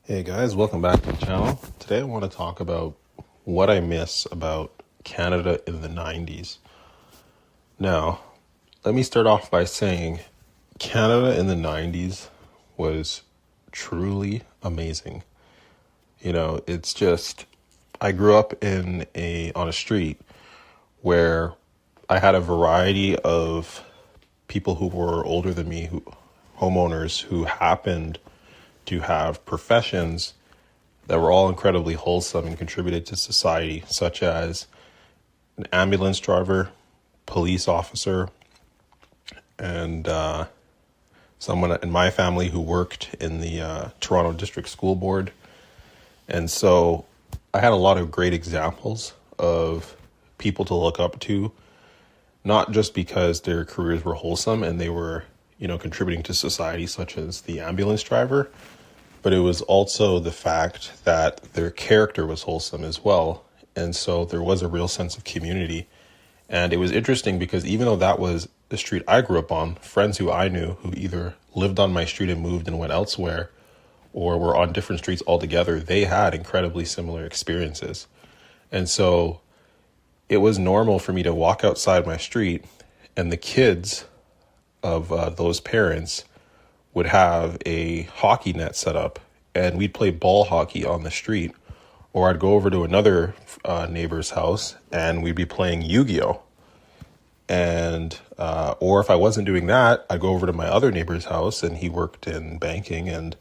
Hey guys, welcome back to the channel. Today I want to talk about what I miss about Canada in the 90s. Now, let me start off by saying Canada in the 90s was truly amazing. It's just I grew up on a street where I had a variety of people who were older than me, homeowners who happened to have professions that were all incredibly wholesome and contributed to society, such as an ambulance driver, police officer, and someone in my family who worked in the Toronto District School Board. And so I had a lot of great examples of people to look up to, not just because their careers were wholesome and they were, contributing to society, such as the ambulance driver, but it was also the fact that their character was wholesome as well. And so there was a real sense of community. And it was interesting because even though that was the street I grew up on, friends who I knew who either lived on my street and moved and went elsewhere or were on different streets altogether, they had incredibly similar experiences. And so it was normal for me to walk outside my street and the kids of those parents would have a hockey net set up and we'd play ball hockey on the street. Or I'd go over to another neighbor's house and we'd be playing Yu-Gi-Oh! And, or if I wasn't doing that, I'd go over to my other neighbor's house and he worked in banking and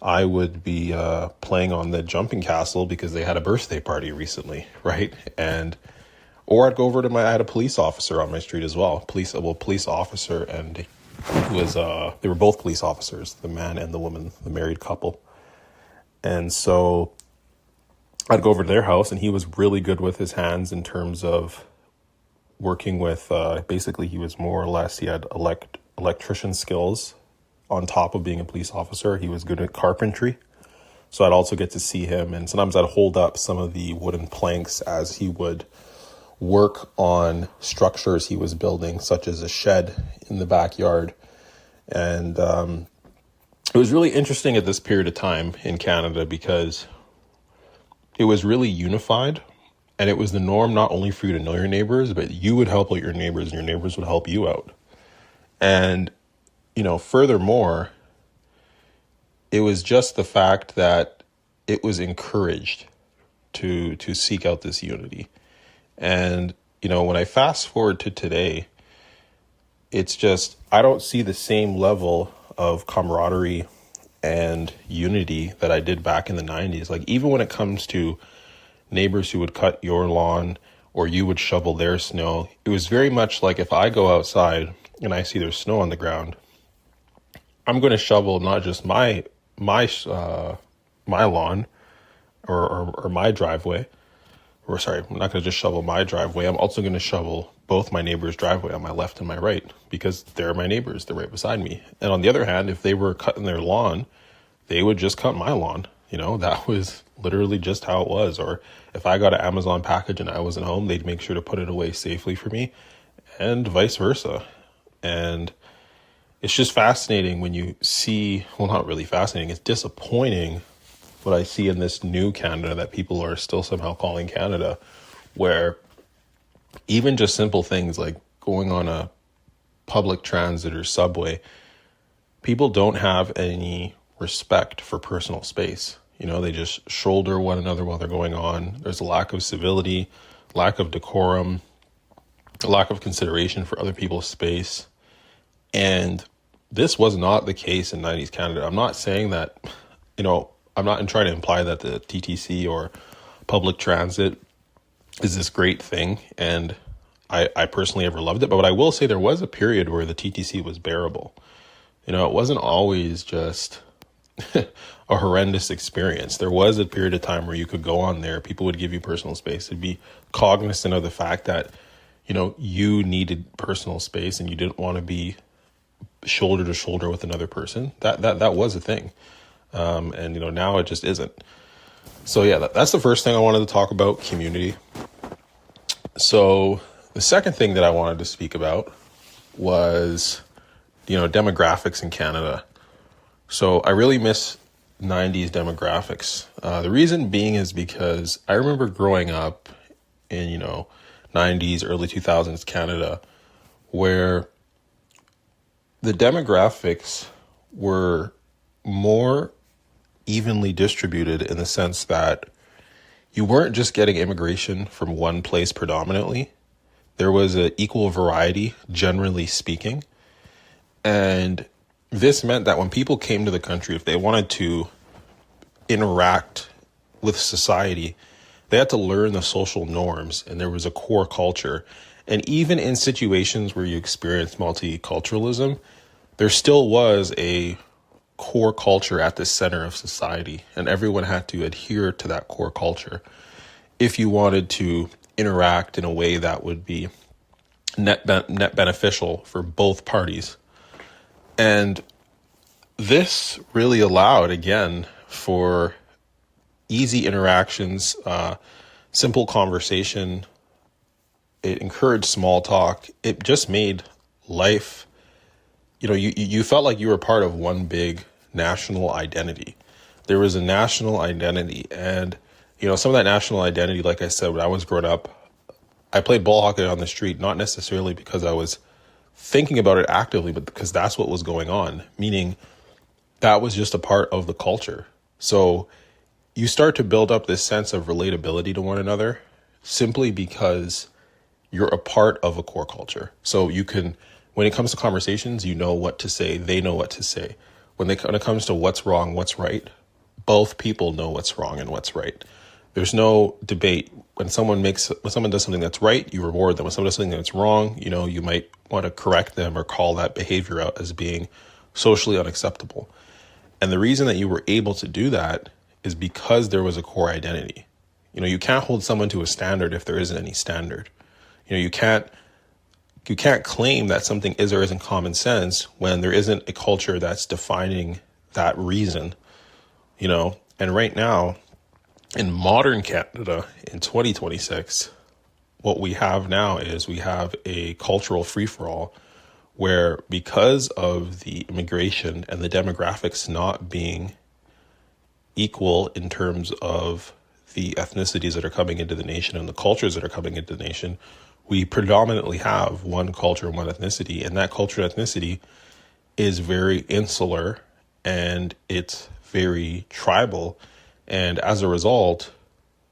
I would be playing on the jumping castle because they had a birthday party recently, right? Or I'd go over to I had a police officer on my street as well. Police officer, and they were both police officers, the man and the woman, the married couple. And so I'd go over to their house and he was really good with his hands in terms of working with, basically he was more or less, he had electrician skills on top of being a police officer. He was good at carpentry. So I'd also get to see him. And sometimes I'd hold up some of the wooden planks as he would work on structures he was building, such as a shed in the backyard. And it was really interesting at this period of time in Canada because it was really unified and it was the norm not only for you to know your neighbors, but you would help out your neighbors and your neighbors would help you out. And, furthermore, it was just the fact that it was encouraged to seek out this unity. And, when I fast forward to today, it's just, I don't see the same level of camaraderie and unity that I did back in the 90s. Like, even when it comes to neighbors who would cut your lawn or you would shovel their snow, it was very much like if I go outside and I see there's snow on the ground, I'm going to shovel not just my lawn or my driveway. Or sorry, I'm not going to just shovel my driveway. I'm also going to shovel both my neighbor's driveway on my left and my right because they're my neighbors. They're right beside me. And on the other hand, if they were cutting their lawn, they would just cut my lawn. That was literally just how it was. Or if I got an Amazon package and I wasn't home, they'd make sure to put it away safely for me and vice versa. And it's just fascinating when you see, well, not really fascinating. It's disappointing what I see in this new Canada that people are still somehow calling Canada, where even just simple things like going on a public transit or subway, people don't have any respect for personal space. They just shoulder one another while they're going on. There's a lack of civility, lack of decorum, a lack of consideration for other people's space. And this was not the case in 90s Canada. I'm not saying that, I'm not trying to imply that the TTC or public transit is this great thing. And I personally ever loved it. But what I will say, there was a period where the TTC was bearable. It wasn't always just a horrendous experience. There was a period of time where you could go on there. People would give you personal space. It'd be cognizant of the fact that, you needed personal space and you didn't want to be shoulder to shoulder with another person. That was a thing. And now it just isn't. So yeah, that's the first thing I wanted to talk about, community. So the second thing that I wanted to speak about was, demographics in Canada. So I really miss 90s demographics. The reason being is because I remember growing up in, 90s, early 2000s Canada, where the demographics were more evenly distributed in the sense that you weren't just getting immigration from one place predominantly. There was an equal variety, generally speaking. And this meant that when people came to the country, if they wanted to interact with society, they had to learn the social norms, and there was a core culture. And even in situations where you experienced multiculturalism, there still was a core culture at the center of society, and everyone had to adhere to that core culture if you wanted to interact in a way that would be net beneficial for both parties. And this really allowed, again, for easy interactions, simple conversation. It encouraged small talk. It just made life, you felt like you were part of one big national identity. There was a national identity. And, some of that national identity, like I said, when I was growing up, I played ball hockey on the street, not necessarily because I was thinking about it actively, but because that's what was going on, meaning that was just a part of the culture. So you start to build up this sense of relatability to one another simply because you're a part of a core culture. So you can, when it comes to conversations, you know what to say, they know what to say. When it comes to what's wrong, what's right, both people know what's wrong and what's right. There's no debate. When someone does something that's right, you reward them. When someone does something that's wrong, you might want to correct them or call that behavior out as being socially unacceptable. And the reason that you were able to do that is because there was a core identity. You can't hold someone to a standard if there isn't any standard. You can't claim that something is or isn't common sense when there isn't a culture that's defining that reason. And right now, in modern Canada, in 2026, what we have now is we have a cultural free-for-all where, because of the immigration and the demographics not being equal in terms of the ethnicities that are coming into the nation and the cultures that are coming into the nation, we predominantly have one culture and one ethnicity. And that culture and ethnicity is very insular and it's very tribal. And as a result,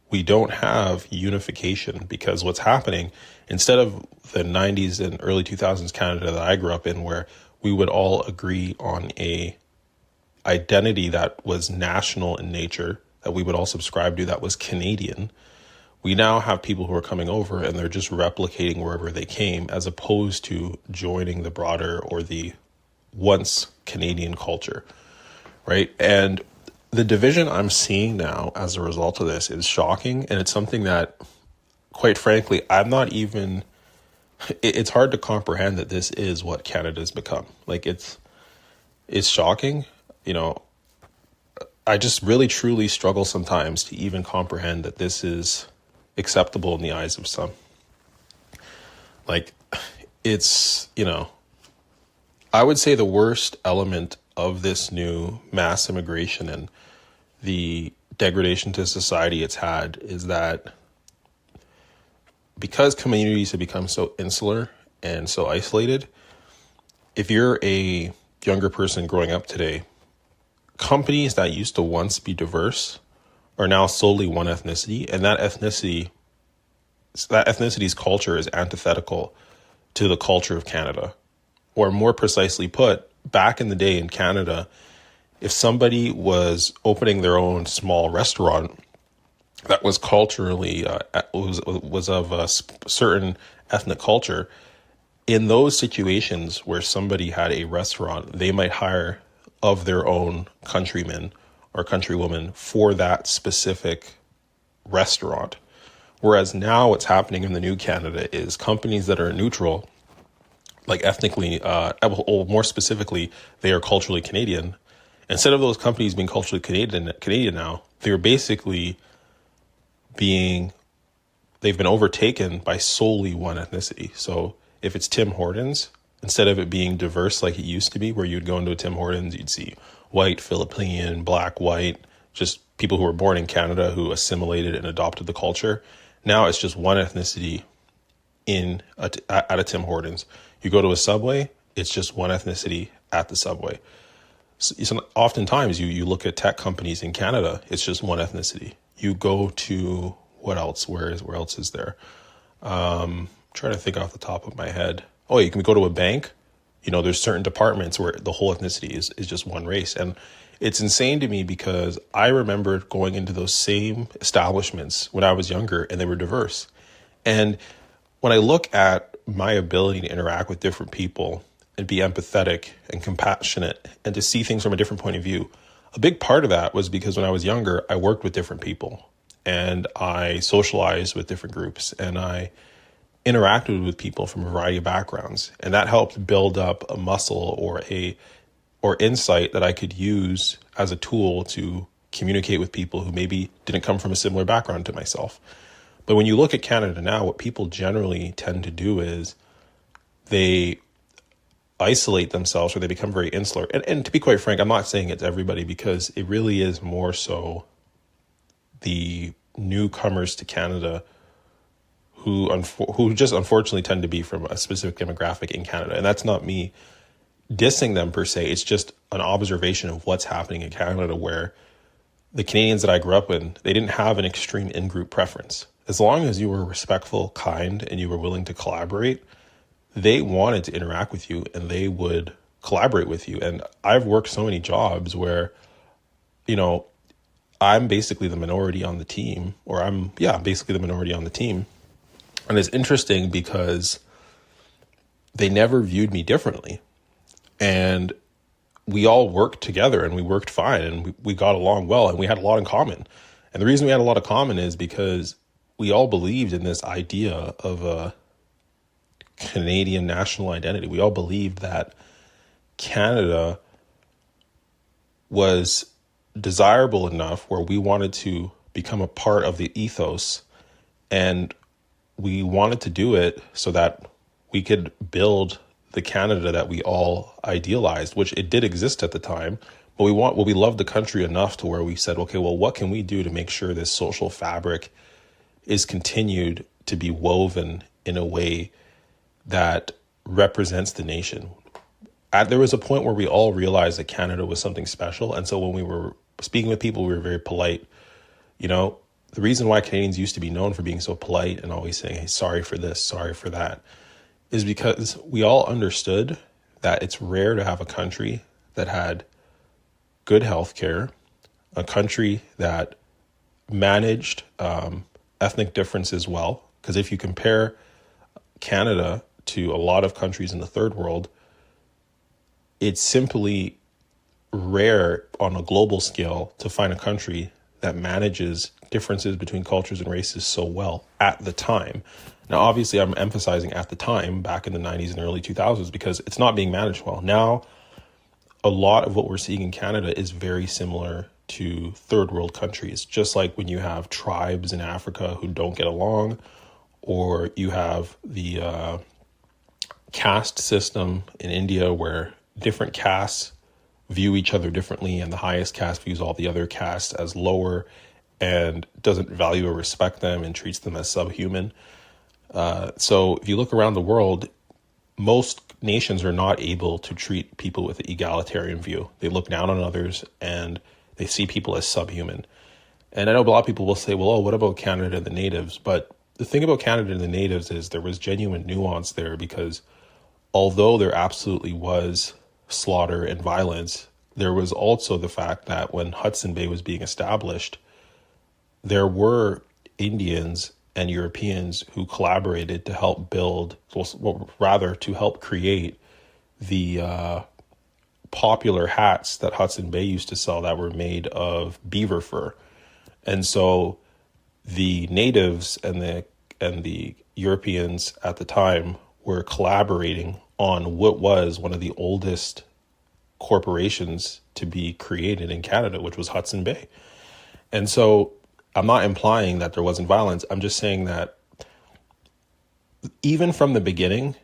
we don't have unification, because what's happening, instead of the 90s and early 2000s Canada that I grew up in, where we would all agree on a identity that was national in nature, that we would all subscribe to, that was Canadian, we now have people who are coming over and they're just replicating wherever they came, as opposed to joining the broader or the once Canadian culture, right? And the division I'm seeing now as a result of this is shocking. And it's something that, quite frankly, it's hard to comprehend that this is what Canada's become. Like, it's shocking. I just really, truly struggle sometimes to even comprehend that this is acceptable in the eyes of some. Like, it's, I would say the worst element of this new mass immigration and the degradation to society it's had is that because communities have become so insular and so isolated, if you're a younger person growing up today, companies that used to once be diverse are now solely one ethnicity, and that ethnicity's culture is antithetical to the culture of Canada. Or more precisely put, back in the day in Canada, if somebody was opening their own small restaurant that was culturally, was of a certain ethnic culture, in those situations where somebody had a restaurant, they might hire of their own countrymen or countrywomen for that specific restaurant. Whereas now what's happening in the new Canada is companies that are neutral, like ethnically, or more specifically, they are culturally Canadian. Instead of those companies being culturally Canadian now, they're basically they've been overtaken by solely one ethnicity. So if it's Tim Hortons, instead of it being diverse like it used to be, where you'd go into a Tim Hortons, you'd see white, Filipino, black, white, just people who were born in Canada who assimilated and adopted the culture. Now it's just one ethnicity at a Tim Hortons. You go to a Subway, it's just one ethnicity at the Subway. So oftentimes you look at tech companies in Canada, it's just one ethnicity. You go to what else? Where else is there? Trying to think off the top of my head. Oh, you can go to a bank. There's certain departments where the whole ethnicity is just one race. And it's insane to me because I remember going into those same establishments when I was younger and they were diverse. And when I look at my ability to interact with different people and be empathetic and compassionate and to see things from a different point of view, a big part of that was because when I was younger, I worked with different people and I socialized with different groups and I interacted with people from a variety of backgrounds. And that helped build up a muscle or insight that I could use as a tool to communicate with people who maybe didn't come from a similar background to myself. But when you look at Canada now, what people generally tend to do is they isolate themselves or they become very insular. And to be quite frank, I'm not saying it's everybody because it really is more so the newcomers to Canada who just unfortunately tend to be from a specific demographic in Canada. And that's not me dissing them per se. It's just an observation of what's happening in Canada where the Canadians that I grew up in, they didn't have an extreme in-group preference. As long as you were respectful, kind, and you were willing to collaborate, they wanted to interact with you and they would collaborate with you. And I've worked so many jobs where, I'm basically the minority on the team, or basically the minority on the team. And it's interesting because they never viewed me differently. And we all worked together and we worked fine and we got along well and we had a lot in common. And the reason we had a lot of common is because we all believed in this idea of a Canadian national identity. We all believed that Canada was desirable enough where we wanted to become a part of the ethos, and we wanted to do it so that we could build the Canada that we all idealized, which it did exist at the time. But we loved the country enough to where we said, okay, well, what can we do to make sure this social fabric is continued to be woven in a way that represents the nation? There was a point where we all realized that Canada was something special. And so when we were speaking with people, we were very polite. The reason why Canadians used to be known for being so polite and always saying, hey, sorry for this, sorry for that, is because we all understood that it's rare to have a country that had good health care, a country that managed ethnic differences well. Because if you compare Canada to a lot of countries in the third world, it's simply rare on a global scale to find a country that manages differences between cultures and races so well at the time. Now, obviously, I'm emphasizing at the time, back in the 90s and early 2000s, because it's not being managed well. Now, a lot of what we're seeing in Canada is very similar to third world countries, just like when you have tribes in Africa who don't get along, or you have the caste system in India where different castes view each other differently, and the highest caste views all the other castes as lower and doesn't value or respect them and treats them as subhuman. So if you look around the world, most nations are not able to treat people with an egalitarian view. They look down on others and they see people as subhuman. And I know a lot of people will say, well, oh, what about Canada and the natives? But the thing about Canada and the natives is there was genuine nuance there, because although there absolutely was slaughter and violence, there was also the fact that when Hudson Bay was being established, there were Indians and Europeans who collaborated to help build, well, rather to help create the popular hats that Hudson Bay used to sell that were made of beaver fur. And so the natives and the Europeans at the time were collaborating on what was one of the oldest corporations to be created in Canada, which was Hudson Bay. And so I'm not implying that there wasn't violence. I'm just saying that even from the beginning,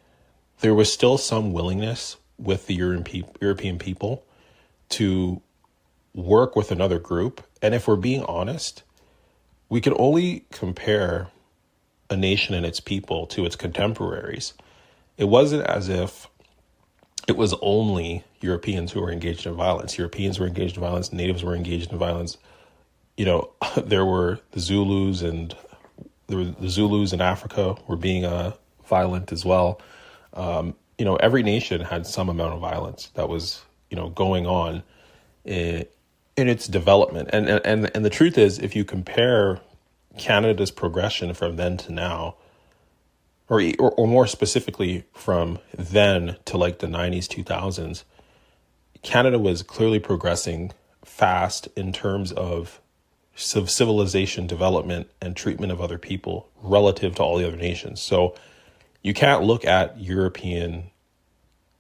there was still some willingness with the European people to work with another group. And if we're being honest, we can only compare a nation and its people to its contemporaries. It wasn't as if it was only Europeans who were engaged in violence. Europeans were engaged in violence. Natives were engaged in violence. There were the Zulus, and the Zulus in Africa were being violent as well. Every nation had some amount of violence that was, going on in its development. And the truth is, if you compare Canada's progression from then to now, or more specifically from then to like the 90s, 2000s, Canada was clearly progressing fast in terms of civilization development and treatment of other people relative to all the other nations. So you can't look at European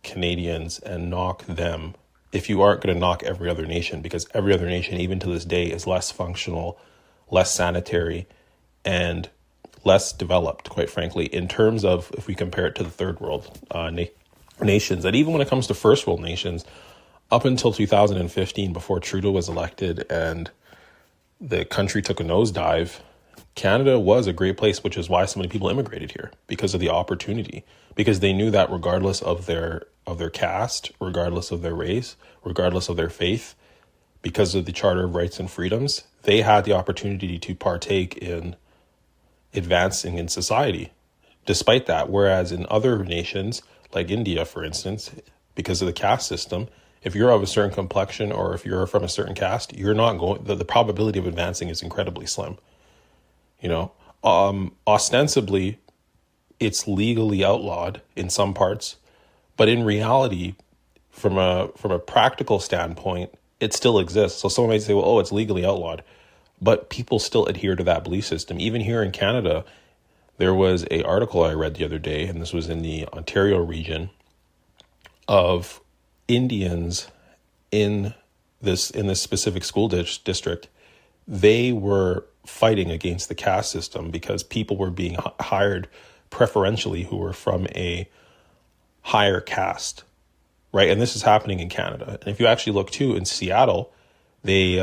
Canadians and knock them if you aren't going to knock every other nation, because every other nation, even to this day, is less functional, less sanitary, and less developed, quite frankly, in terms of if we compare it to the third world nations. And even when it comes to first world nations, up until 2015, before Trudeau was elected and the country took a nosedive, Canada was a great place, which is why so many people immigrated here, because of the opportunity, because they knew that regardless of their caste, regardless of their race, regardless of their faith, because of the Charter of Rights and Freedoms, they had the opportunity to partake in advancing in society despite that. Whereas in other nations, like India, for instance, because of the caste system, if you're of a certain complexion or if you're from a certain caste, you're not going, the probability of advancing is incredibly slim. Ostensibly, it's legally outlawed in some parts, but in reality, from a practical standpoint, it still exists. So someone might say, well, oh, it's legally outlawed, but people still adhere to that belief system. Even here in Canada, there was an article I read the other day, and this was in the Ontario region, of Indians in this specific school district. They were fighting against the caste system because people were being hired preferentially who were from a higher caste, right? And this is happening in Canada. And if you actually look too in Seattle, they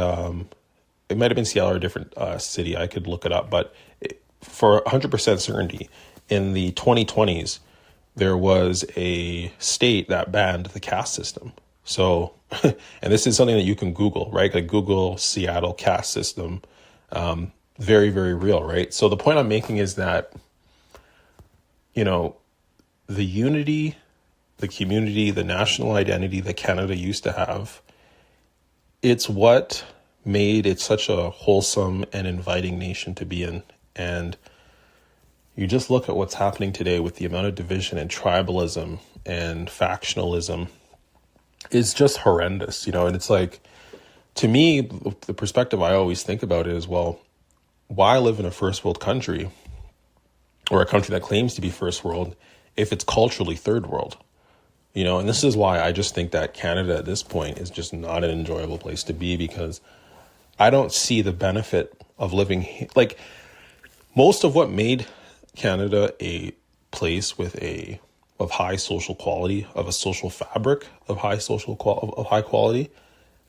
it might have been Seattle or a different city. I could look it up, but for 100% certainty, in the 2020s, there was a state that banned the caste system. So, and this is something that you can Google, right? Like Google Seattle caste system. Very, very real, right? So the point I'm making is that, the unity, the community, the national identity that Canada used to have, it's what made it such a wholesome and inviting nation to be in. And you just look at what's happening today with the amount of division and tribalism and factionalism is just horrendous, and it's like, to me, the perspective I always think about is, well, why live in a first world country or a country that claims to be first world if it's culturally third world? And this is why I just think that Canada at this point is just not an enjoyable place to be, because I don't see the benefit of living like most of what made Canada a place of high social quality, of a social fabric of high quality,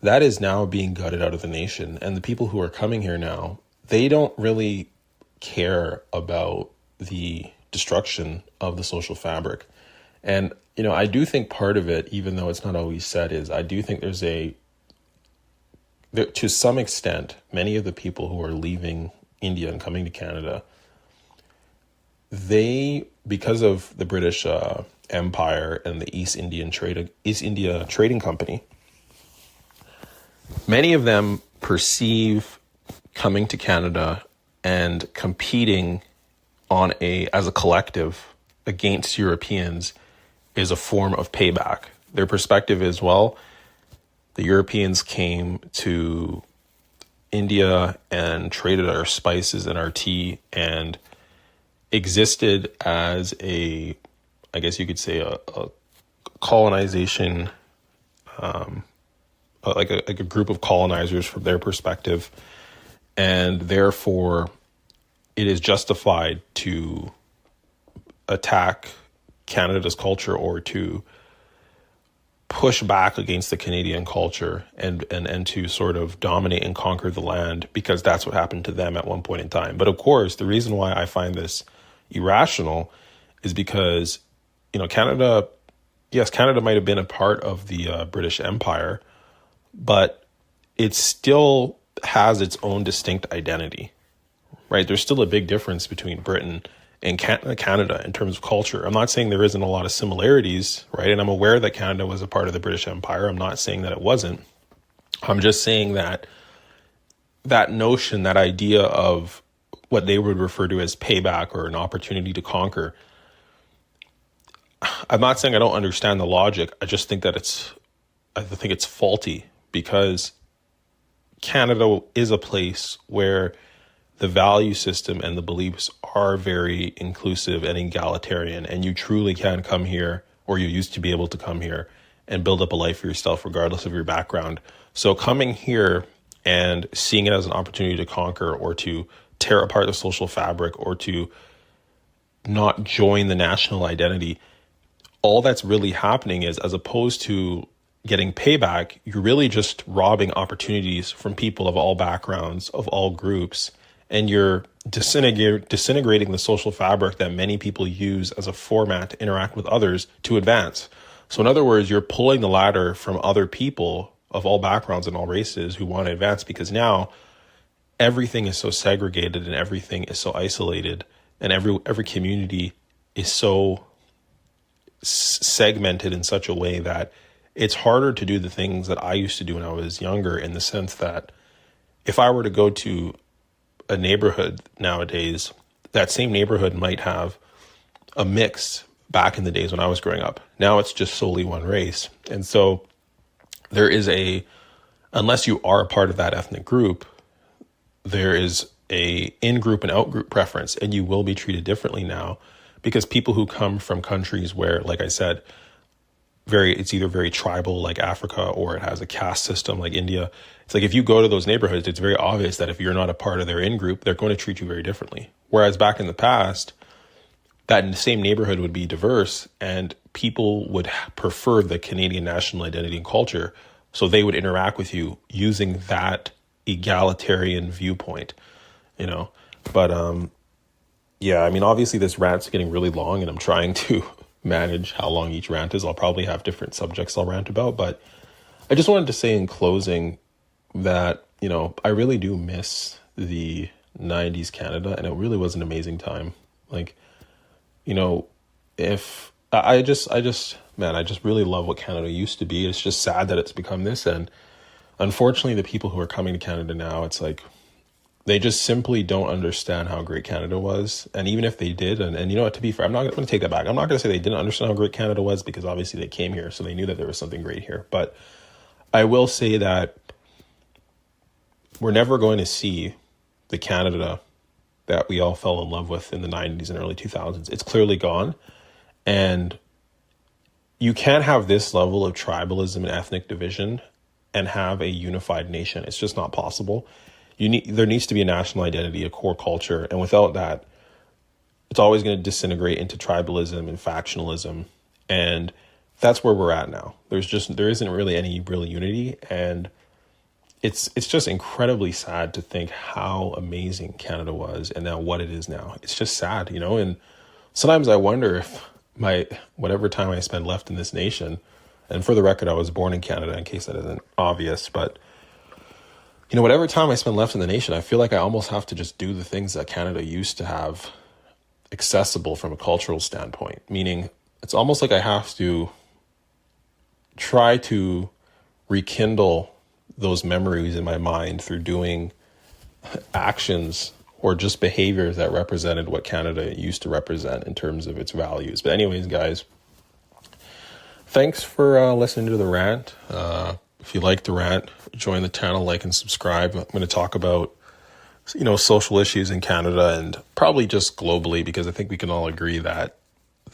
that is now being gutted out of the nation. And the people who are coming here now, they don't really care about the destruction of the social fabric. And, I do think part of it, even though it's not always said, is I do think to some extent, many of the people who are leaving India and coming to Canada, because of the British Empire and the East India Trading Company, many of them perceive coming to Canada and competing as a collective against Europeans is a form of payback. Their perspective is, well, the Europeans came to India and traded our spices and our tea and existed as I guess you could say a colonization, like a group of colonizers from their perspective. And therefore it is justified to attack Canada's culture or to push back against the Canadian culture and to sort of dominate and conquer the land, because that's what happened to them at one point in time. But of course, the reason why I find this irrational is because, Canada, yes, Canada might have been a part of the British Empire, but it still has its own distinct identity, right? There's still a big difference between Britain and Canada in terms of culture. I'm not saying there isn't a lot of similarities, right? And I'm aware that Canada was a part of the British Empire. I'm not saying that it wasn't. I'm just saying that that notion, that idea of what they would refer to as payback or an opportunity to conquer, I'm not saying I don't understand the logic. I just think that I think it's faulty, because Canada is a place where the value system and the beliefs are very inclusive and egalitarian, and you truly can come here, or you used to be able to come here and build up a life for yourself regardless of your background. So coming here and seeing it as an opportunity to conquer or to tear apart the social fabric or to not join the national identity, all that's really happening is, as opposed to getting payback, you're really just robbing opportunities from people of all backgrounds, of all groups, and you're disintegrating the social fabric that many people use as a format to interact with others to advance. So in other words, you're pulling the ladder from other people of all backgrounds and all races who want to advance, because now everything is so segregated and everything is so isolated, and every community is so segmented in such a way that it's harder to do the things that I used to do when I was younger, in the sense that if I were to go to a neighborhood nowadays, that same neighborhood might have a mix back in the days when I was growing up. Now it's just solely one race. And so there is unless you are a part of that ethnic group, there is a in-group and out-group preference, and you will be treated differently now, because people who come from countries where, like I said, it's either very tribal like Africa, or it has a caste system like India. It's like, if you go to those neighborhoods, it's very obvious that if you're not a part of their in-group, they're going to treat you very differently. Whereas back in the past, that same neighborhood would be diverse and people would prefer the Canadian national identity and culture. So they would interact with you using that egalitarian viewpoint, But yeah, I mean, obviously this rant's getting really long, and I'm trying to manage how long each rant is. I'll probably have different subjects I'll rant about, but I just wanted to say in closing that, I really do miss the 90s Canada, and it really was an amazing time. Like, if I just really love what Canada used to be. It's just sad that it's become this. And unfortunately, the people who are coming to Canada now, it's like, they just simply don't understand how great Canada was. And even if they did, and you know what, to be fair, I'm not going to take that back. I'm not going to say they didn't understand how great Canada was, because obviously they came here, so they knew that there was something great here. But I will say that we're never going to see the Canada that we all fell in love with in the 90s and early 2000s. It's clearly gone. And you can't have this level of tribalism and ethnic division and have a unified nation. It's just not possible. There needs to be a national identity, a core culture. And without that, it's always going to disintegrate into tribalism and factionalism. And that's where we're at now. There isn't really any real unity. And it's just incredibly sad to think how amazing Canada was and now what it is now. It's just sad, and sometimes I wonder if whatever time I spend left in this nation, and for the record, I was born in Canada in case that isn't obvious, but whatever time I spend left in the nation, I feel like I almost have to just do the things that Canada used to have accessible from a cultural standpoint, meaning it's almost like I have to try to rekindle those memories in my mind through doing actions or just behaviors that represented what Canada used to represent in terms of its values. But anyways, guys, thanks for listening to the rant. If you like the rant, join the channel, like and subscribe. I'm going to talk about, social issues in Canada and probably just globally, because I think we can all agree that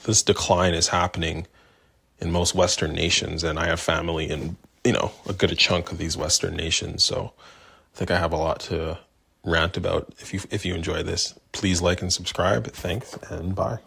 this decline is happening in most Western nations. And I have family in, a good chunk of these Western nations. So I think I have a lot to rant about. If you enjoy this, please like and subscribe. Thanks and bye.